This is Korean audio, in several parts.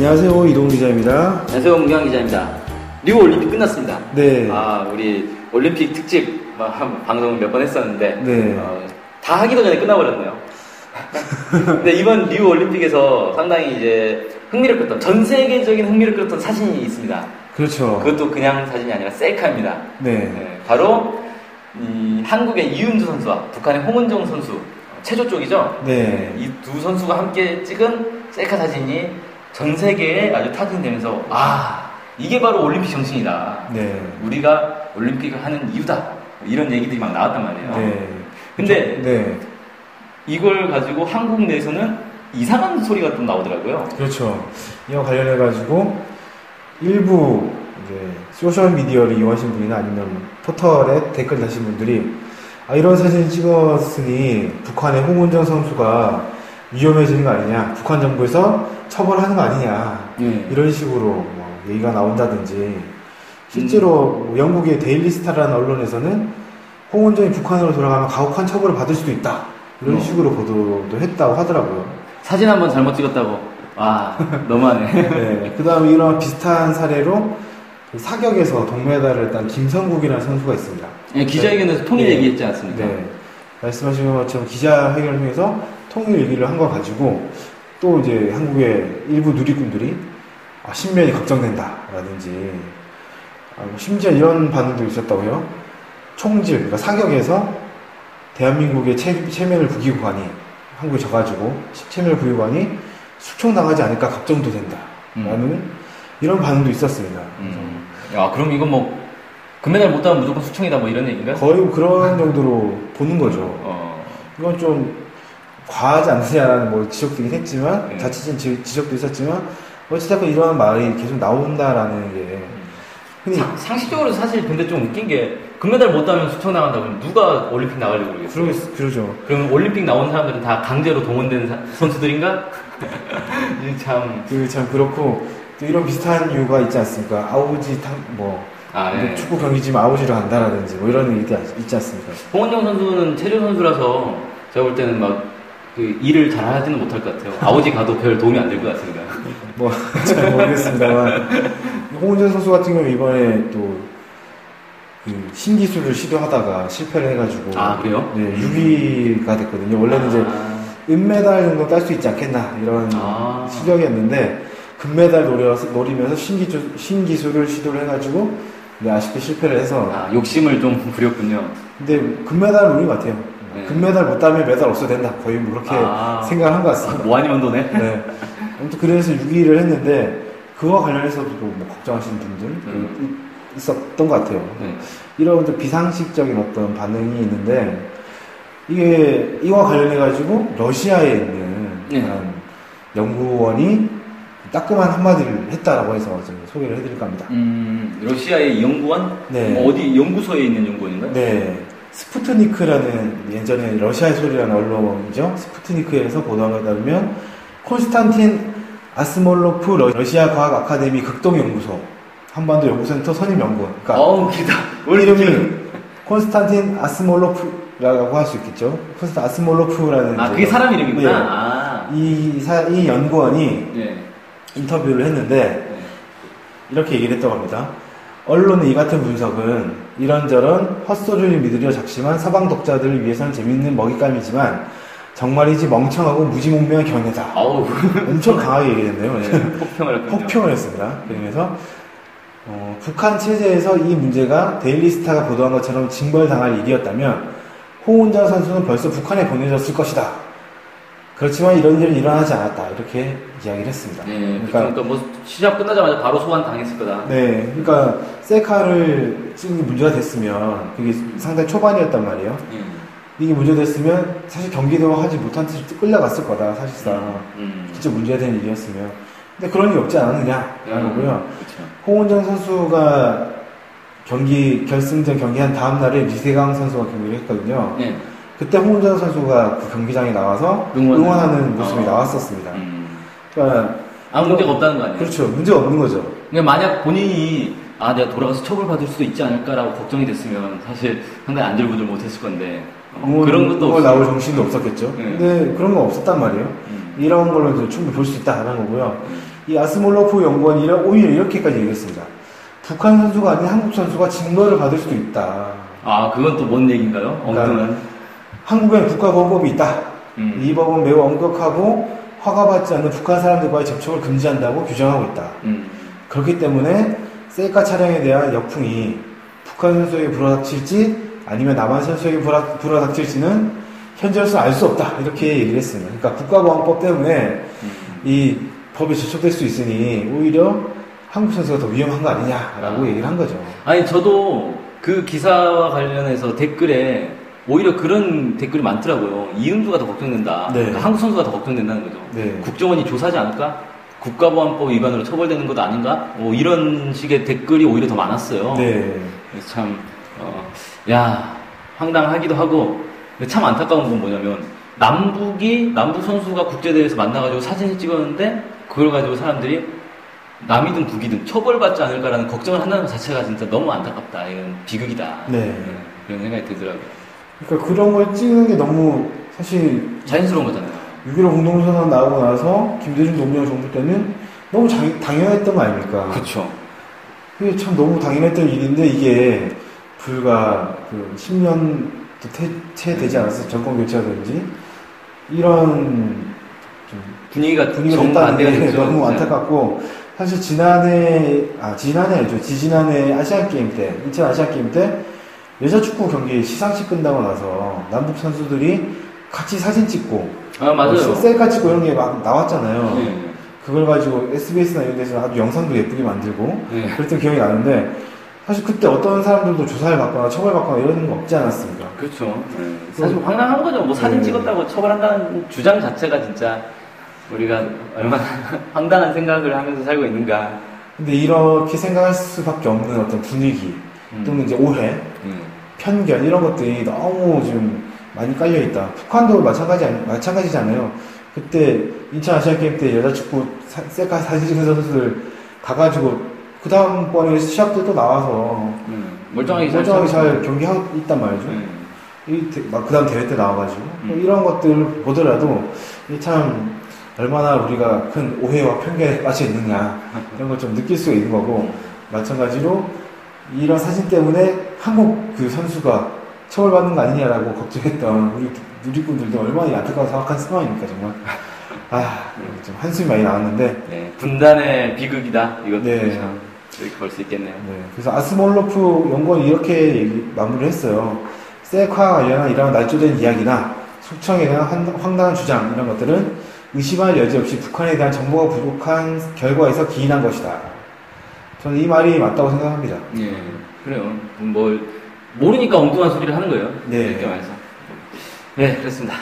안녕하세요, 이동훈 기자입니다. 안녕하세요, 문경 기자입니다. 리우 올림픽 끝났습니다. 네. 우리 올림픽 특집 방송을 몇 번 했었는데, 네. 다 하기도 전에 끝나버렸네요. 근데 이번 리우 올림픽에서 상당히 이제 흥미를 끌었던, 전 세계적인 흥미를 끌었던 사진이 있습니다. 그렇죠. 그것도 그냥 사진이 아니라 셀카입니다. 네. 바로 한국의 이윤주 선수와 북한의 홍은정 선수, 체조 쪽이죠. 네. 이 두 선수가 함께 찍은 셀카 사진이 전 세계에 아주 타진되면서 이게 바로 올림픽 정신이다. 네. 우리가 올림픽을 하는 이유다. 이런 얘기들이 막 나왔단 말이에요. 네. 근데 네. 이걸 가지고 한국 내에서는 이상한 소리가 좀 나오더라고요. 그렇죠. 이와 관련해가지고 일부 이제 소셜미디어를 이용하신 분이나 아니면 포털에 댓글 다신 분들이 이런 사진 찍었으니 북한의 홍은정 선수가 위험해지는 거 아니냐, 북한 정부에서 처벌하는 거 아니냐, 이런 식으로 뭐 얘기가 나온다든지, 실제로 영국의 데일리스타라는 언론에서는 홍은정이 북한으로 돌아가면 가혹한 처벌을 받을 수도 있다, 이런 식으로 보도도 했다고 하더라고요. 사진 한번 잘못 찍었다고. 너무하네. 네, 그 다음에 이런 비슷한 사례로 사격에서 동메달을 딴 김성국이라는 선수가 있습니다. 네, 기자회견에서 통일 얘기했지 않습니까? 네. 말씀하신 것처럼 기자회견을 통해서 통일 얘기를 한 거 가지고 또 이제 한국의 일부 누리꾼들이 신변이 걱정된다라든지, 심지어 이런 반응도 있었다고요. 총질, 그러니까 사격에서 대한민국의 체면을 부기관이 한국에 져가지고 체면을 부기관이 숙청당하지 않을까 걱정도 된다라는 이런 반응도 있었습니다. 그럼 이건 뭐 금메달 못 따면 무조건 숙청이다 뭐 이런 얘기인가요? 거의 그런 정도로 보는 거죠. 이건 좀 과하지 않느냐라는 뭐 지적도 했지만, 자칫한 지적도 있었지만, 어찌됐건 이런 말이 계속 나온다라는 게. 상식적으로 사실 근데 좀 웃긴 게, 금메달 못 따면 숙청당한다 그러면 누가 올림픽 나가려고 그러겠어요? 그러죠. 그러면 올림픽 나온 사람들은 다 강제로 동원된 선수들인가? 참 그렇고, 또 이런 비슷한 이유가 있지 않습니까? 네. 축구 경기지만 아우지로 간다라든지, 뭐 이런 얘기도 있지 않습니까? 홍은정 선수는 체조 선수라서 제가 볼 때는 일을 잘 하지는 못할 것 같아요. 아우지 가도 별 도움이 안 될 것 같습니다. 잘 모르겠습니다만, 홍은정 선수 같은 경우 이번에 또, 신기술을 시도하다가 실패를 해가지고. 그래요? 네, 6위가 됐거든요. 원래는 이제, 은메달 정도 딸 수 있지 않겠나, 이런 실력이었는데, 금메달 노리면서 신기술을 시도를 해가지고, 아쉽게 실패를 해서. 욕심을 좀 부렸군요. 근데 금메달을 노린 것 같아요. 네. 금메달 못 따면 메달 없어도 된다. 거의 뭐 그렇게 생각을 한 것 같습니다. 뭐 아니면 도네? 네. 아무튼 그래서 6위를 했는데, 그와 관련해서도 뭐 걱정하시는 분들 있었던 것 같아요. 이런 좀 비상식적인 어떤 반응이 있는데, 이와 관련해가지고 러시아에 있는 연구원이 따끔한 한마디를 했다라고 해서 좀 소개를 해드릴까 합니다. 러시아의 연구원? 네. 어디 연구소에 있는 연구원인가요? 네. 스푸트니크라는 예전에 러시아의 소리라는 언론이죠. 스푸트니크에서 보도한 것에 따르면 콘스탄틴 아스몰로프 러시아 과학 아카데미 극동연구소 한반도 연구센터 선임 연구원. 그러니까 기다. 이름이 콘스탄틴 아스몰로프라고 할 수 있겠죠. 콘스탄틴 아스몰로프라는 그게 사람 이름이구나. 이 연구원이 인터뷰를 했는데 이렇게 얘기를 했다고 합니다. 언론의 이 같은 분석은 이런저런 헛소리를 믿으려 작심한 서방 독자들을 위해서는 재밌는 먹잇감이지만 정말이지 멍청하고 무지몽매한 견해다. 엄청 강하게 얘기했네요. 폭평을 했습니다. 그러면서 북한 체제에서 이 문제가 데일리스타가 보도한 것처럼 징벌당할 일이었다면 홍은정 선수는 벌써 북한에 보내졌을 것이다. 그렇지만 이런 일은 일어나지 않았다. 이렇게 이야기를 했습니다. 그러니까 뭐 시합 끝나자마자 바로 소환 당했을 거다. 네, 그러니까 셀카를 찍는 게 문제가 됐으면 그게 상당히 초반이었단 말이에요. 이게 문제됐으면 사실 경기도 하지 못한 채 끌려갔을 거다. 사실상 진짜 문제가 된 일이었으면. 근데 그런 일이 없지 않았느냐라는 거고요. 홍은정 선수가 결승전 경기한 다음 날에 리세강 선수가 경기를 했거든요. 그때 홍은정 선수가 그 경기장에 나와서 응원하는 모습이 나왔었습니다. 그러니까 아무 문제가 없다는 거 아니에요? 그렇죠. 문제가 없는 거죠. 그러니까 만약 본인이 내가 돌아가서 처벌받을 수도 있지 않을까라고 걱정이 됐으면 사실 상당히 안절부절 못했을 건데 그런 것도 없고 나올 정신도 없었겠죠. 근데 그런 거 없었단 말이에요. 이런 걸로 충분히 볼 수 있다라는 거고요. 이 아스몰로프 연구원이 오히려 이렇게까지 얘기했습니다. 북한 선수가 아닌 한국 선수가 징벌을 받을 수도 있다. 아, 그건 또 뭔 얘기인가요? 엉뚱한. 한국엔 국가보안법이 있다. 이 법은 매우 엄격하고 허가받지 않는 북한 사람들과의 접촉을 금지한다고 규정하고 있다. 그렇기 때문에 셀카 촬영에 대한 역풍이 북한 선수에게 불어닥칠지 아니면 남한 선수에게 불어닥칠지는 현재로서 알 수 없다. 이렇게 얘기를 했습니다. 그러니까 국가보안법 때문에 이 법이 저촉될 수 있으니 오히려 한국 선수가 더 위험한 거 아니냐라고 얘기를 한 거죠. 아니, 저도 그 기사와 관련해서 댓글에 오히려 그런 댓글이 많더라고요. 이응주가 더 걱정된다. 네. 그러니까 한국 선수가 더 걱정된다는 거죠. 네. 국정원이 조사하지 않을까? 국가보안법 위반으로 처벌되는 것도 아닌가? 이런 식의 댓글이 오히려 더 많았어요. 네. 그래서 참, 황당하기도 하고, 근데 참 안타까운 건 뭐냐면, 남북 선수가 국제대회에서 만나가지고 사진을 찍었는데, 그걸 가지고 사람들이 남이든 북이든 처벌받지 않을까라는 걱정을 한다는 것 자체가 진짜 너무 안타깝다. 이건 비극이다. 네. 그런 생각이 들더라고요. 그러니까 그런 걸 찍는 게 너무 사실 자연스러운 거잖아요. 6.15 공동선언 나오고 나서 김대중 노무현 정부 때는 너무 당연했던 거 아닙니까? 그렇죠. 그게 참 너무 당연했던 일인데 이게 불과 그 10년도 채 되지 않았어요. 정권 교체라든지 이런 좀 분위기가 정반대가 됐죠. 너무 안타깝고 사실 지지난해 아시안게임 때 2000 아시안게임 때 여자 축구 경기 시상식 끝나고 나서 남북 선수들이 같이 사진 찍고 맞아요. 셀카 찍고 이런 게 막 나왔잖아요. 네. 그걸 가지고 SBS나 이런 데서 아주 영상도 예쁘게 만들고 네. 그랬던 기억이 나는데 사실 그때 어떤 사람들도 조사를 받거나 처벌받거나 이런 거 없지 않았습니까? 그렇죠. 네. 사실 황당한 거죠. 뭐 사진 찍었다고 처벌한다는 주장 자체가 진짜 우리가 얼마나 황당한 생각을 하면서 살고 있는가. 근데 이렇게 생각할 수밖에 없는 어떤 분위기 또는 이제 오해, 편견 이런 것들이 너무 좀 많이 깔려 있다. 북한도 마찬가지잖아요. 그때 인천 아시안게임 때 여자 축구 셀카 사진 찍은 선수들 가가지고 그 다음번에 시합 때 또 나와서 멀쩡하게 잘 경기하고 있단 말이죠. 그 다음 대회 때 나와가지고 이런 것들 보더라도 참 얼마나 우리가 큰 오해와 편견에 빠져 있느냐 이런 걸 좀 느낄 수가 있는 거고 마찬가지로 이런 사진 때문에 한국 그 선수가 처벌받는 거 아니냐라고 걱정했던 우리 누리꾼들도 얼마나 안타까워 생각한 상황입니까 정말. 좀 한숨이 많이 나왔는데. 네, 분단의 비극이다. 이것도 네. 이렇게 볼 수 있겠네요. 네, 그래서 아스몰로프 연구원이 이렇게 마무리를 했어요. 셀카와 관련한 이런 날조된 이야기나 속청에 대한 황당한 주장 이런 것들은 의심할 여지 없이 북한에 대한 정보가 부족한 결과에서 기인한 것이다. 저는 이 말이 맞다고 생각합니다. 예, 그래요. 모르니까 엉뚱한 소리를 하는 거예요. 네. 이렇게 말해서. 네, 그렇습니다.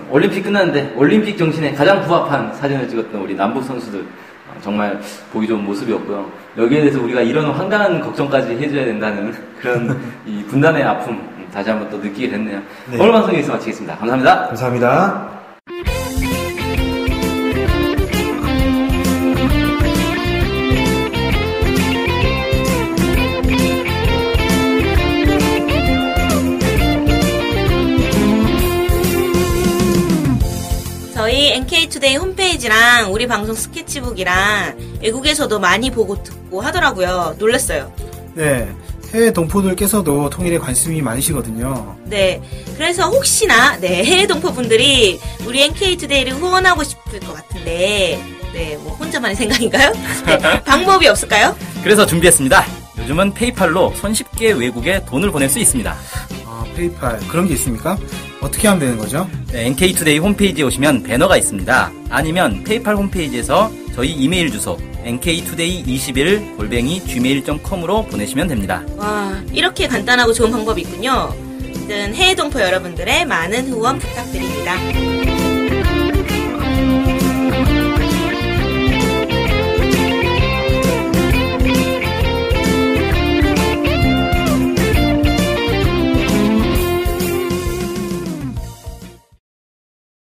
올림픽 끝났는데 올림픽 정신에 가장 부합한 사진을 찍었던 우리 남북 선수들 정말 보기 좋은 모습이었고요. 여기에 대해서 우리가 이런 황당한 걱정까지 해줘야 된다는 그런 이 분단의 아픔 다시 한번 또 느끼게 됐네요. 네. 오늘 방송 여기서 마치겠습니다. 감사합니다. 감사합니다. 저희 NK투데이 홈페이지랑 우리 방송 스케치북이랑 외국에서도 많이 보고 듣고 하더라고요. 놀랐어요. 네, 해외 동포들께서도 통일에 관심이 많으시거든요. 네, 그래서 혹시나 해외 동포분들이 우리 NK투데이를 후원하고 싶을 것 같은데 뭐 혼자만의 생각인가요? 네, 방법이 없을까요? 그래서 준비했습니다. 요즘은 페이팔로 손쉽게 외국에 돈을 보낼 수 있습니다. 페이팔 그런 게 있습니까? 어떻게 하면 되는 거죠? 네, NK투데이 홈페이지에 오시면 배너가 있습니다. 아니면 페이팔 홈페이지에서 저희 이메일 주소 nktoday21@gmail.com으로 보내시면 됩니다. 와, 이렇게 간단하고 좋은 방법이 있군요. 해외 동포 여러분들의 많은 후원 부탁드립니다.